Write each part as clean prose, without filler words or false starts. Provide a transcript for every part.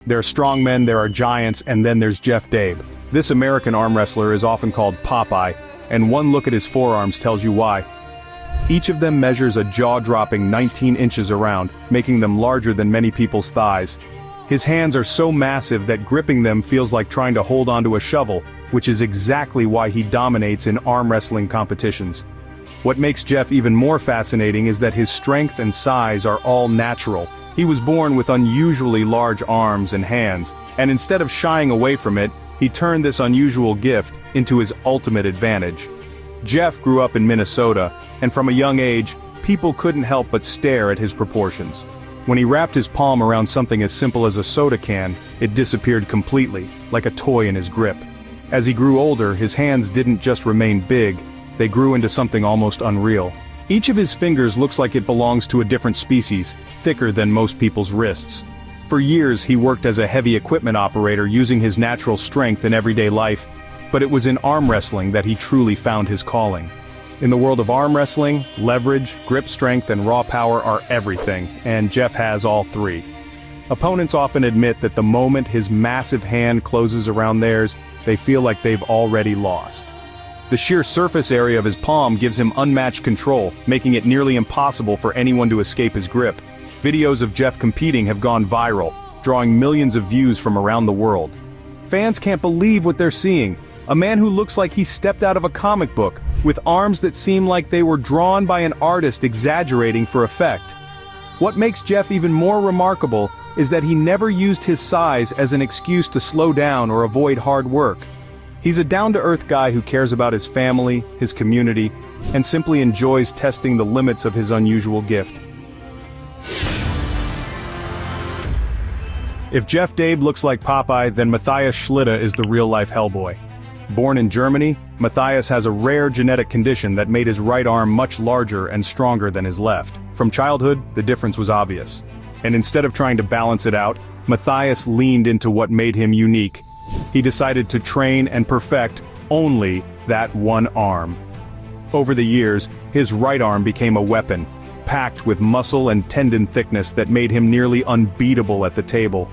There are strongmen, there are giants, and then there's Jeff Dabe. This American arm wrestler is often called Popeye, and one look at his forearms tells you why. Each of them measures a jaw-dropping 19 inches around, making them larger than many people's thighs. His hands are so massive that gripping them feels like trying to hold onto a shovel, which is exactly why he dominates in arm wrestling competitions. What makes Jeff even more fascinating is that his strength and size are all natural. He was born with unusually large arms and hands, and instead of shying away from it, he turned this unusual gift into his ultimate advantage. Jeff grew up in Minnesota, and from a young age, people couldn't help but stare at his proportions. When he wrapped his palm around something as simple as a soda can, it disappeared completely, like a toy in his grip. As he grew older, his hands didn't just remain big, they grew into something almost unreal. Each of his fingers looks like it belongs to a different species, thicker than most people's wrists. For years he worked as a heavy equipment operator using his natural strength in everyday life, but it was in arm wrestling that he truly found his calling. In the world of arm wrestling, leverage, grip strength, and raw power are everything, and Jeff has all three. Opponents often admit that the moment his massive hand closes around theirs, they feel like they've already lost. The sheer surface area of his palm gives him unmatched control, making it nearly impossible for anyone to escape his grip. Videos of Jeff competing have gone viral, drawing millions of views from around the world. Fans can't believe what they're seeing. A man who looks like he stepped out of a comic book, with arms that seem like they were drawn by an artist exaggerating for effect. What makes Jeff even more remarkable is that he never used his size as an excuse to slow down or avoid hard work. He's a down-to-earth guy who cares about his family, his community, and simply enjoys testing the limits of his unusual gift. If Jeff Dabe looks like Popeye, then Matthias Schlitte is the real-life Hellboy. Born in Germany, Matthias has a rare genetic condition that made his right arm much larger and stronger than his left. From childhood, the difference was obvious. And instead of trying to balance it out, Matthias leaned into what made him unique. He decided to train and perfect only that one arm. Over the years, his right arm became a weapon, packed with muscle and tendon thickness that made him nearly unbeatable at the table.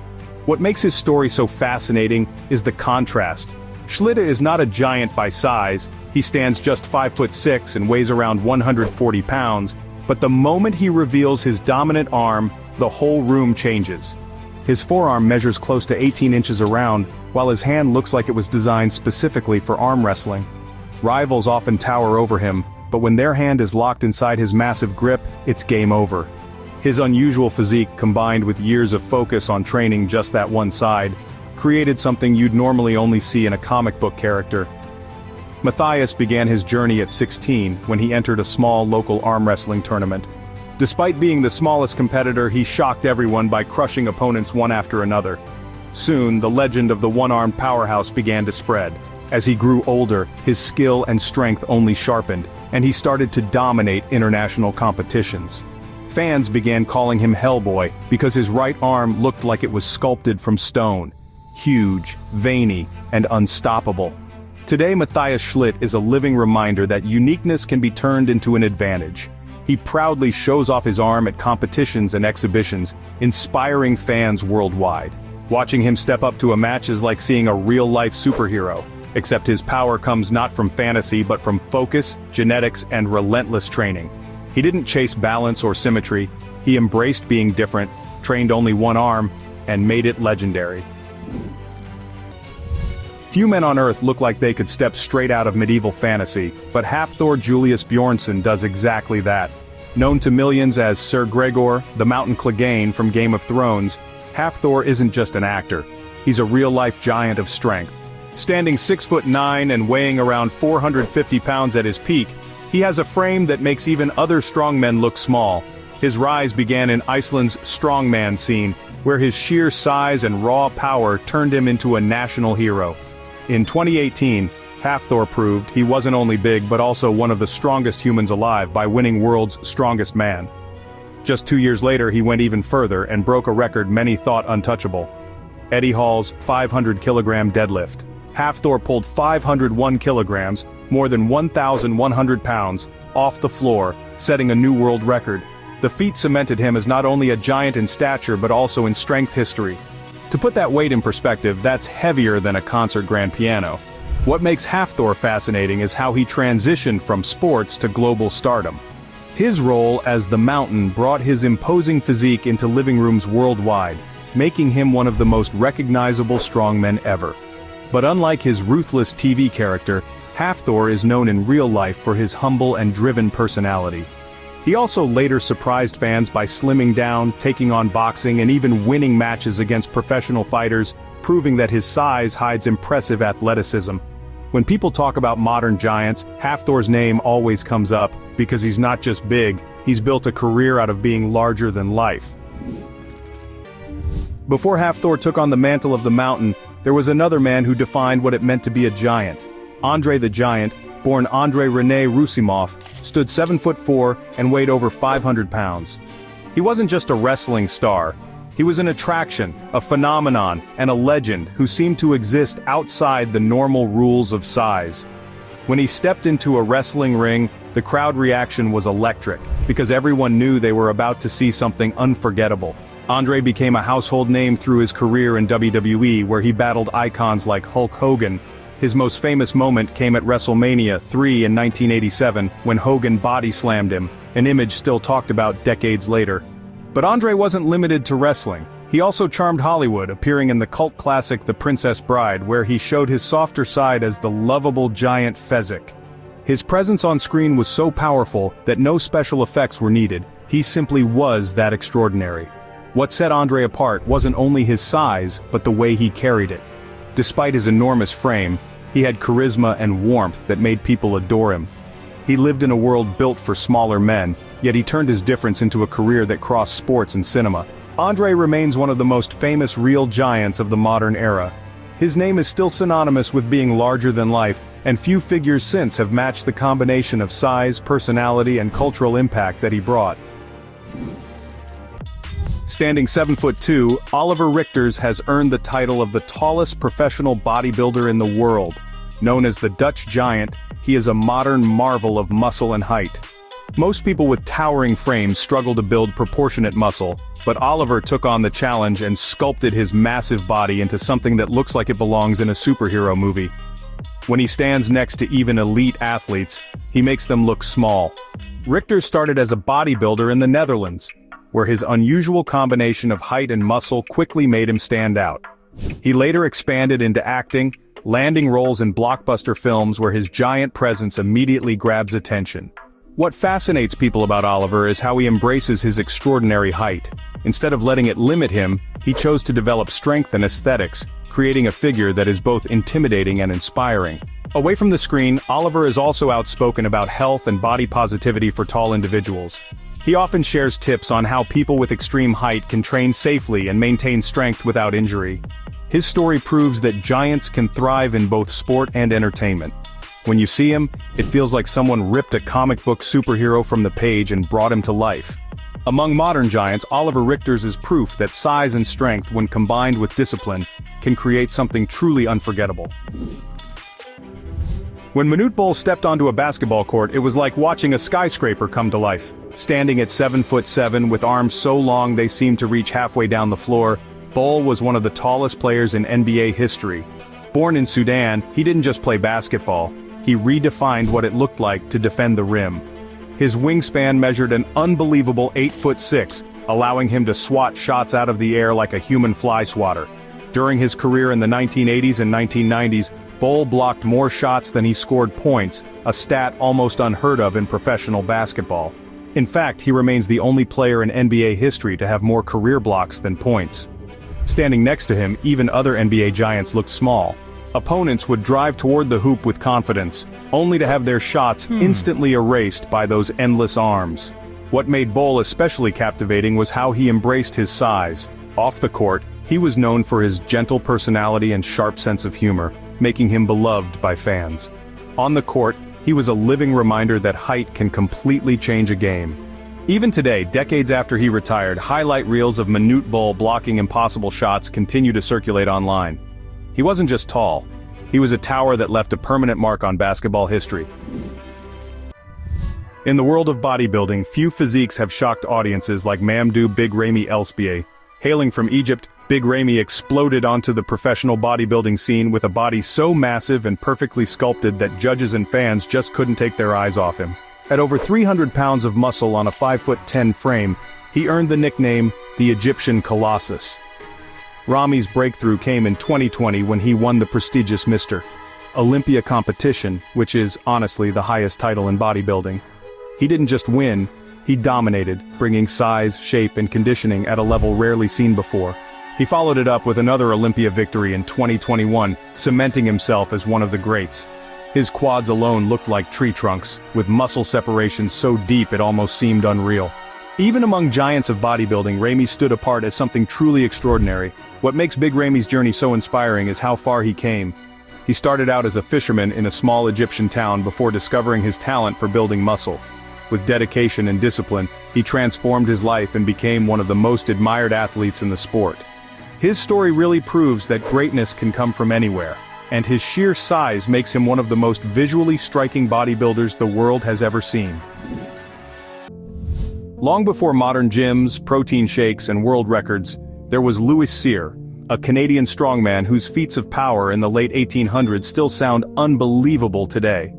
What makes his story so fascinating is the contrast. Schlitte is not a giant by size, he stands just 5'6" and weighs around 140 pounds, but the moment he reveals his dominant arm, the whole room changes. His forearm measures close to 18 inches around, while his hand looks like it was designed specifically for arm wrestling. Rivals often tower over him, but when their hand is locked inside his massive grip, it's game over. His unusual physique, combined with years of focus on training just that one side, created something you'd normally only see in a comic book character. Matthias began his journey at 16 when he entered a small local arm wrestling tournament. Despite being the smallest competitor, he shocked everyone by crushing opponents one after another. Soon, the legend of the one-armed powerhouse began to spread. As he grew older, his skill and strength only sharpened, and he started to dominate international competitions. Fans began calling him Hellboy because his right arm looked like it was sculpted from stone. Huge, veiny, and unstoppable. Today, Matthias Schlitte is a living reminder that uniqueness can be turned into an advantage. He proudly shows off his arm at competitions and exhibitions, inspiring fans worldwide. Watching him step up to a match is like seeing a real-life superhero, except his power comes not from fantasy but from focus, genetics, and relentless training. He didn't chase balance or symmetry, he embraced being different, trained only one arm, and made it legendary. Few men on Earth look like they could step straight out of medieval fantasy, but Hafþór Björnsson does exactly that. Known to millions as Sir Gregor, the Mountain Clegane from Game of Thrones, Hafþór isn't just an actor. He's a real-life giant of strength. Standing 6'9" and weighing around 450 pounds at his peak, he has a frame that makes even other strongmen look small. His rise began in Iceland's strongman scene, where his sheer size and raw power turned him into a national hero. In 2018, Hafþór proved he wasn't only big but also one of the strongest humans alive by winning World's Strongest Man. Just 2 years later he went even further and broke a record many thought untouchable. Eddie Hall's 500-kilogram deadlift. Hafþór pulled 501 kilograms, more than 1,100 pounds, off the floor, setting a new world record. The feat cemented him as not only a giant in stature but also in strength history. To put that weight in perspective, that's heavier than a concert grand piano. What makes Hafþór fascinating is how he transitioned from sports to global stardom. His role as the Mountain brought his imposing physique into living rooms worldwide, making him one of the most recognizable strongmen ever. But unlike his ruthless TV character, Hafþór is known in real life for his humble and driven personality. He also later surprised fans by slimming down, taking on boxing, and even winning matches against professional fighters, proving that his size hides impressive athleticism. When people talk about modern giants, Hafþór's name always comes up, because he's not just big, he's built a career out of being larger than life. Before Hafþór took on the mantle of the Mountain, there was another man who defined what it meant to be a giant. Andre the Giant, born Andrei René Roussimoff, stood 7'4" and weighed over 500 pounds. He wasn't just a wrestling star. He was an attraction, a phenomenon, and a legend who seemed to exist outside the normal rules of size. When he stepped into a wrestling ring, the crowd reaction was electric, because everyone knew they were about to see something unforgettable. Andre became a household name through his career in WWE, where he battled icons like Hulk Hogan. His most famous moment came at WrestleMania 3 in 1987, when Hogan body-slammed him, an image still talked about decades later. But Andre wasn't limited to wrestling. He also charmed Hollywood, appearing in the cult classic The Princess Bride, where he showed his softer side as the lovable giant Fezzik. His presence on screen was so powerful that no special effects were needed. He simply was that extraordinary. What set Andre apart wasn't only his size, but the way he carried it. Despite his enormous frame, he had charisma and warmth that made people adore him. He lived in a world built for smaller men, yet he turned his difference into a career that crossed sports and cinema. Andre remains one of the most famous real giants of the modern era. His name is still synonymous with being larger than life, and few figures since have matched the combination of size, personality, and cultural impact that he brought. Standing 7'2", Oliver Richters has earned the title of the tallest professional bodybuilder in the world. Known as the Dutch Giant, he is a modern marvel of muscle and height. Most people with towering frames struggle to build proportionate muscle, but Oliver took on the challenge and sculpted his massive body into something that looks like it belongs in a superhero movie. When he stands next to even elite athletes, he makes them look small. Richter started as a bodybuilder in the Netherlands, where his unusual combination of height and muscle quickly made him stand out. He later expanded into acting, landing roles in blockbuster films where his giant presence immediately grabs attention. What fascinates people about Oliver is how he embraces his extraordinary height. Instead of letting it limit him, he chose to develop strength and aesthetics, creating a figure that is both intimidating and inspiring. Away from the screen, Oliver is also outspoken about health and body positivity for tall individuals. He often shares tips on how people with extreme height can train safely and maintain strength without injury. His story proves that giants can thrive in both sport and entertainment. When you see him, it feels like someone ripped a comic book superhero from the page and brought him to life. Among modern giants, Oliver Richters is proof that size and strength, when combined with discipline, can create something truly unforgettable. When Manute Bol stepped onto a basketball court, it was like watching a skyscraper come to life. Standing at 7'7", with arms so long they seemed to reach halfway down the floor, Bol was one of the tallest players in NBA history. Born in Sudan, he didn't just play basketball. He redefined what it looked like to defend the rim. His wingspan measured an unbelievable 8'6", allowing him to swat shots out of the air like a human fly swatter. During his career in the 1980s and 1990s, Bol blocked more shots than he scored points, a stat almost unheard of in professional basketball. In fact, he remains the only player in NBA history to have more career blocks than points. Standing next to him, even other NBA giants looked small. Opponents would drive toward the hoop with confidence, only to have their shots instantly erased by those endless arms. What made Bol especially captivating was how he embraced his size. Off the court, he was known for his gentle personality and sharp sense of humor, making him beloved by fans. On the court, he was a living reminder that height can completely change a game. Even today, decades after he retired, highlight reels of Manute Bol blocking impossible shots continue to circulate online. He wasn't just tall. He was a tower that left a permanent mark on basketball history. In the world of bodybuilding, few physiques have shocked audiences like Mamadou Big Ramy Elsbier. Hailing from Egypt, Big Ramy exploded onto the professional bodybuilding scene with a body so massive and perfectly sculpted that judges and fans just couldn't take their eyes off him. At over 300 pounds of muscle on a 5'10" frame, he earned the nickname, the Egyptian Colossus. Ramy's breakthrough came in 2020 when he won the prestigious Mr. Olympia competition, which is, honestly, the highest title in bodybuilding. He didn't just win, he dominated, bringing size, shape, and conditioning at a level rarely seen before. He followed it up with another Olympia victory in 2021, cementing himself as one of the greats. His quads alone looked like tree trunks, with muscle separation so deep it almost seemed unreal. Even among giants of bodybuilding, Ramy stood apart as something truly extraordinary. What makes Big Ramy's journey so inspiring is how far he came. He started out as a fisherman in a small Egyptian town before discovering his talent for building muscle. With dedication and discipline, he transformed his life and became one of the most admired athletes in the sport. His story really proves that greatness can come from anywhere, and his sheer size makes him one of the most visually striking bodybuilders the world has ever seen. Long before modern gyms, protein shakes, and world records, there was Louis Cyr, a Canadian strongman whose feats of power in the late 1800s still sound unbelievable today.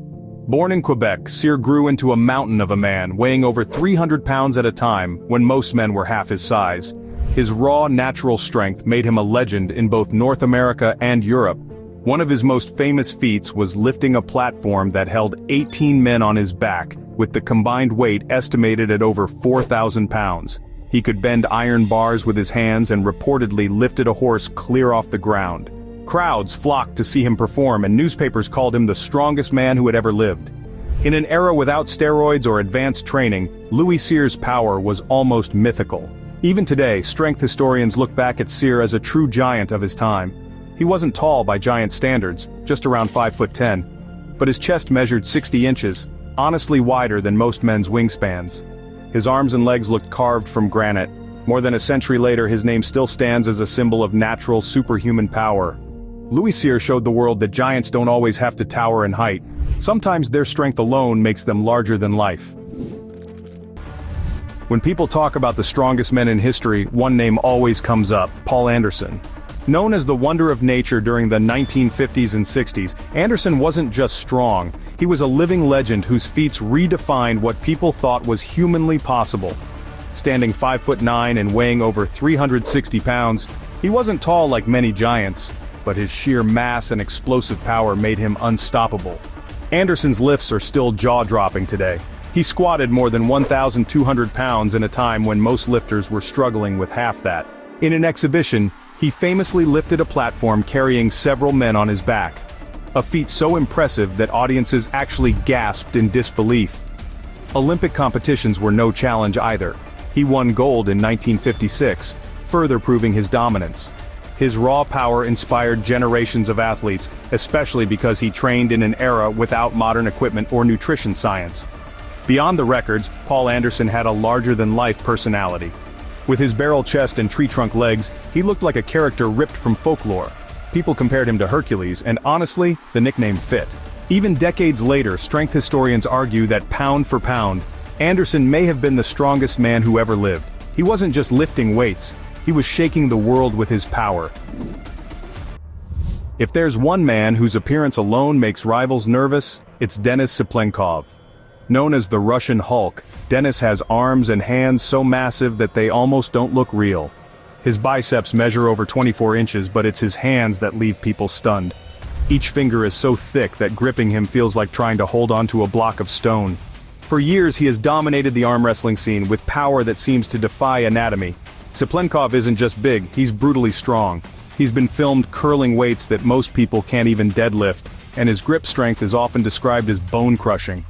Born in Quebec, Cyr grew into a mountain of a man, weighing over 300 pounds at a time, when most men were half his size. His raw, natural strength made him a legend in both North America and Europe. One of his most famous feats was lifting a platform that held 18 men on his back, with the combined weight estimated at over 4,000 pounds. He could bend iron bars with his hands and reportedly lifted a horse clear off the ground. Crowds flocked to see him perform, and newspapers called him the strongest man who had ever lived. In an era without steroids or advanced training, Louis Cyr's power was almost mythical. Even today, strength historians look back at Cyr as a true giant of his time. He wasn't tall by giant standards, just around 5'10", but his chest measured 60 inches, honestly wider than most men's wingspans. His arms and legs looked carved from granite. More than a century later, his name still stands as a symbol of natural, superhuman power. Louis Cyr showed the world that giants don't always have to tower in height. Sometimes their strength alone makes them larger than life. When people talk about the strongest men in history, one name always comes up: Paul Anderson. Known as the wonder of nature during the 1950s and 60s, Anderson wasn't just strong, he was a living legend whose feats redefined what people thought was humanly possible. Standing 5'9" and weighing over 360 pounds, he wasn't tall like many giants, but his sheer mass and explosive power made him unstoppable. Anderson's lifts are still jaw-dropping today. He squatted more than 1,200 pounds in a time when most lifters were struggling with half that. In an exhibition, he famously lifted a platform carrying several men on his back. A feat so impressive that audiences actually gasped in disbelief. Olympic competitions were no challenge either. He won gold in 1956, further proving his dominance. His raw power inspired generations of athletes, especially because he trained in an era without modern equipment or nutrition science. Beyond the records, Paul Anderson had a larger-than-life personality. With his barrel chest and tree-trunk legs, he looked like a character ripped from folklore. People compared him to Hercules, and honestly, the nickname fit. Even decades later, strength historians argue that pound for pound, Anderson may have been the strongest man who ever lived. He wasn't just lifting weights, he was shaking the world with his power. If there's one man whose appearance alone makes rivals nervous, it's Denis Cyplenkov. Known as the Russian Hulk, Denis has arms and hands so massive that they almost don't look real. His biceps measure over 24 inches, but it's his hands that leave people stunned. Each finger is so thick that gripping him feels like trying to hold onto a block of stone. For years he has dominated the arm wrestling scene with power that seems to defy anatomy. Cyplenkov isn't just big, he's brutally strong. He's been filmed curling weights that most people can't even deadlift, and his grip strength is often described as bone-crushing.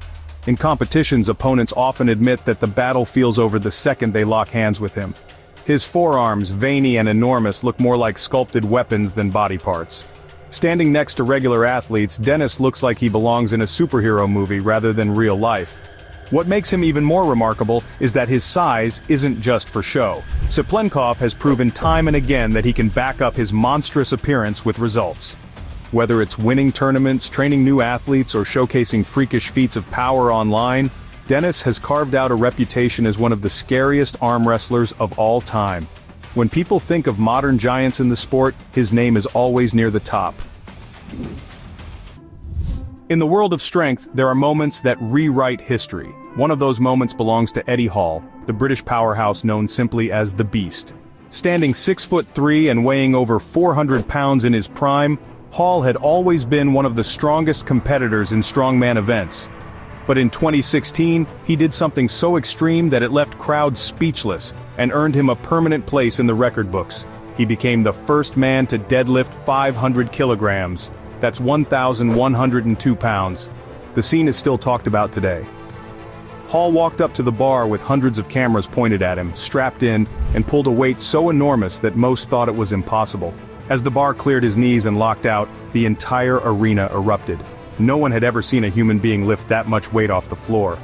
In competitions, opponents often admit that the battle feels over the second they lock hands with him. His forearms, veiny and enormous, look more like sculpted weapons than body parts. Standing next to regular athletes, Denis looks like he belongs in a superhero movie rather than real life. What makes him even more remarkable is that his size isn't just for show. Cyplenkov has proven time and again that he can back up his monstrous appearance with results. Whether it's winning tournaments, training new athletes, or showcasing freakish feats of power online, Denis has carved out a reputation as one of the scariest arm wrestlers of all time. When people think of modern giants in the sport, his name is always near the top. In the world of strength, there are moments that rewrite history. One of those moments belongs to Eddie Hall, the British powerhouse known simply as the Beast. Standing 6'3" and weighing over 400 pounds in his prime, Hall had always been one of the strongest competitors in strongman events. But in 2016, he did something so extreme that it left crowds speechless, and earned him a permanent place in the record books. He became the first man to deadlift 500 kilograms. That's 1,102 pounds. The scene is still talked about today. Hall walked up to the bar with hundreds of cameras pointed at him, strapped in, and pulled a weight so enormous that most thought it was impossible. As the bar cleared his knees and locked out, the entire arena erupted. No one had ever seen a human being lift that much weight off the floor.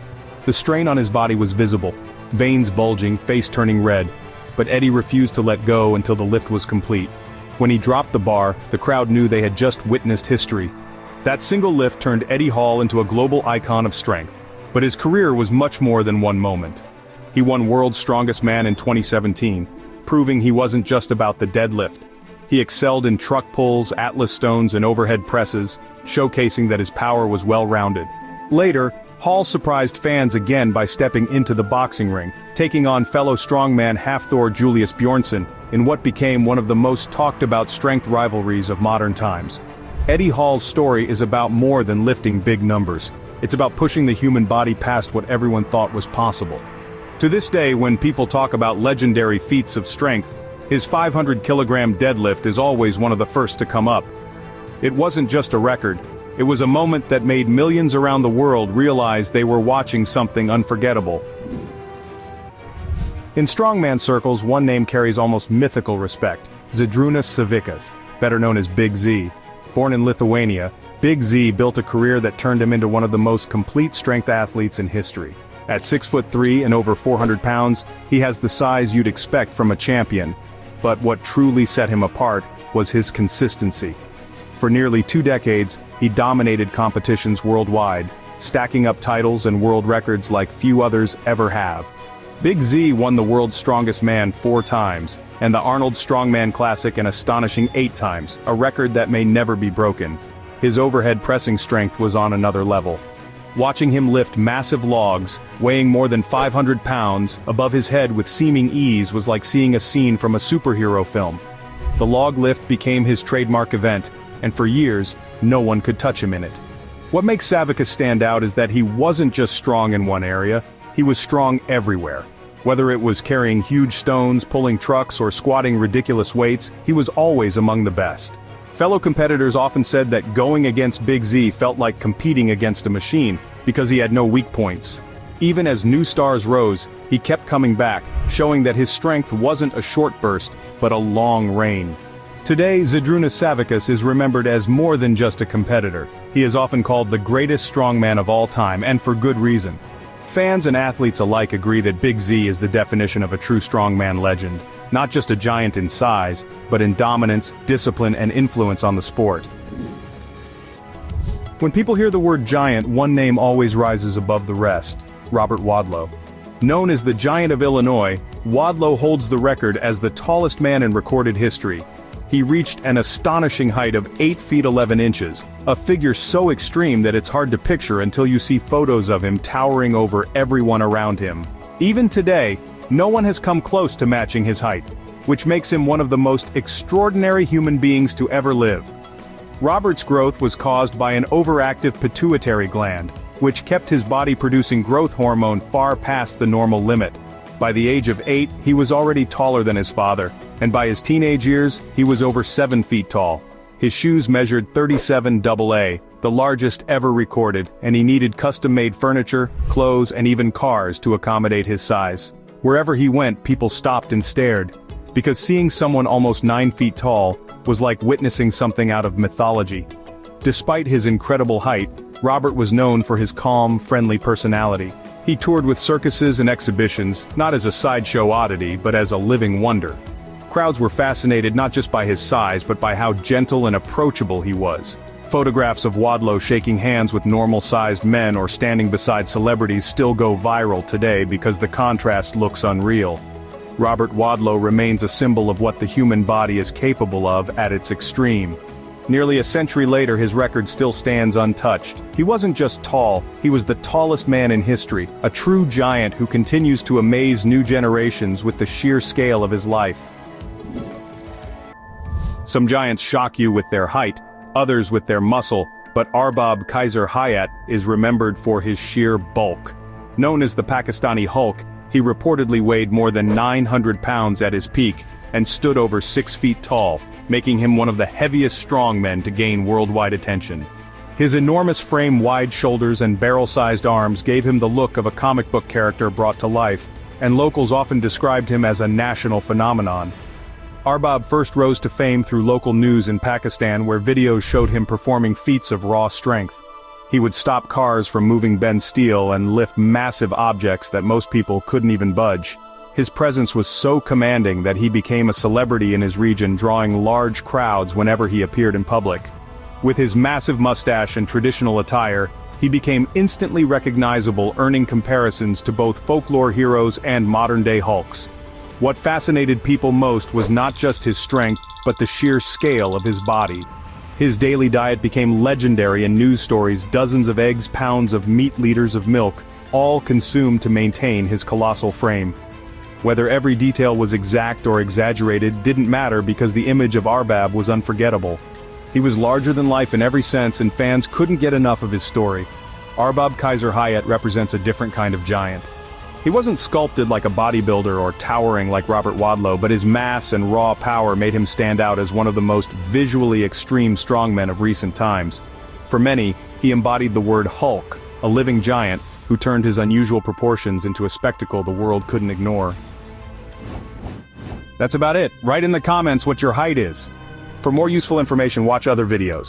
The strain on his body was visible, veins bulging, face turning red. But Eddie refused to let go until the lift was complete. When he dropped the bar, the crowd knew they had just witnessed history. That single lift turned Eddie Hall into a global icon of strength. But his career was much more than one moment. He won World's Strongest Man in 2017, proving he wasn't just about the deadlift. He excelled in truck pulls, Atlas stones, and overhead presses, showcasing that his power was well-rounded. Later, Hall surprised fans again by stepping into the boxing ring, taking on fellow strongman Hafþór Björnsson in what became one of the most talked-about strength rivalries of modern times. Eddie Hall's story is about more than lifting big numbers. It's about pushing the human body past what everyone thought was possible. To this day, when people talk about legendary feats of strength, his 500-kilogram deadlift is always one of the first to come up. It wasn't just a record. It was a moment that made millions around the world realize they were watching something unforgettable. In strongman circles, one name carries almost mythical respect: Zydrunas Savickas, better known as Big Z. Born in Lithuania, Big Z built a career that turned him into one of the most complete strength athletes in history. At 6'3" and over 400 pounds, he has the size you'd expect from a champion. But what truly set him apart was his consistency. For nearly 2 decades, he dominated competitions worldwide, stacking up titles and world records like few others ever have. Big Z won the World's Strongest Man 4 times, and the Arnold Strongman Classic an astonishing 8 times, a record that may never be broken. His overhead pressing strength was on another level. Watching him lift massive logs, weighing more than 500 pounds, above his head with seeming ease was like seeing a scene from a superhero film. The log lift became his trademark event, and for years, no one could touch him in it. What makes Savickas stand out is that he wasn't just strong in one area, he was strong everywhere. Whether it was carrying huge stones, pulling trucks, or squatting ridiculous weights, he was always among the best. Fellow competitors often said that going against Big Z felt like competing against a machine, because he had no weak points. Even as new stars rose, he kept coming back, showing that his strength wasn't a short burst, but a long reign. Today, Zydrunas Savickas is remembered as more than just a competitor. He is often called the greatest strongman of all time, and for good reason. Fans and athletes alike agree that Big Z is the definition of a true strongman legend. Not just a giant in size, but in dominance, discipline, and influence on the sport. When people hear the word giant, one name always rises above the rest: Robert Wadlow. Known as the Giant of Illinois, Wadlow holds the record as the tallest man in recorded history. He reached an astonishing height of 8 feet 11 inches, a figure so extreme that it's hard to picture until you see photos of him towering over everyone around him. Even today, no one has come close to matching his height, which makes him one of the most extraordinary human beings to ever live. Robert's growth was caused by an overactive pituitary gland, which kept his body producing growth hormone far past the normal limit. By the age of 8, he was already taller than his father, and by his teenage years, he was over 7 feet tall. His shoes measured 37 AA, the largest ever recorded, and he needed custom-made furniture, clothes, and even cars to accommodate his size. Wherever he went, people stopped and stared, because seeing someone almost 9 feet tall was like witnessing something out of mythology. Despite his incredible height, Robert was known for his calm, friendly personality. He toured with circuses and exhibitions, not as a sideshow oddity, but as a living wonder. Crowds were fascinated not just by his size, but by how gentle and approachable he was. Photographs of Wadlow shaking hands with normal-sized men or standing beside celebrities still go viral today because the contrast looks unreal. Robert Wadlow remains a symbol of what the human body is capable of at its extreme. Nearly a century later, his record still stands untouched. He wasn't just tall, he was the tallest man in history, a true giant who continues to amaze new generations with the sheer scale of his life. Some giants shock you with their height, others with their muscle, but Arbab Kaiser Hayat is remembered for his sheer bulk. Known as the Pakistani Hulk, he reportedly weighed more than 900 pounds at his peak, and stood over 6 feet tall, making him one of the heaviest strongmen to gain worldwide attention. His enormous frame, wide shoulders, and barrel-sized arms gave him the look of a comic book character brought to life, and locals often described him as a national phenomenon. Arbab first rose to fame through local news in Pakistan, where videos showed him performing feats of raw strength. He would stop cars from moving bent steel and lift massive objects that most people couldn't even budge. His presence was so commanding that he became a celebrity in his region, drawing large crowds whenever he appeared in public. With his massive mustache and traditional attire, he became instantly recognizable, earning comparisons to both folklore heroes and modern-day Hulks. What fascinated people most was not just his strength, but the sheer scale of his body. His daily diet became legendary in news stories: dozens of eggs, pounds of meat, liters of milk, all consumed to maintain his colossal frame. Whether every detail was exact or exaggerated didn't matter, because the image of Arbab was unforgettable. He was larger than life in every sense, and fans couldn't get enough of his story. Arbab Kaiser Hayat represents a different kind of giant. He wasn't sculpted like a bodybuilder or towering like Robert Wadlow, but his mass and raw power made him stand out as one of the most visually extreme strongmen of recent times. For many, he embodied the word Hulk, a living giant who turned his unusual proportions into a spectacle the world couldn't ignore. That's about it. Write in the comments what your height is. For more useful information, watch other videos.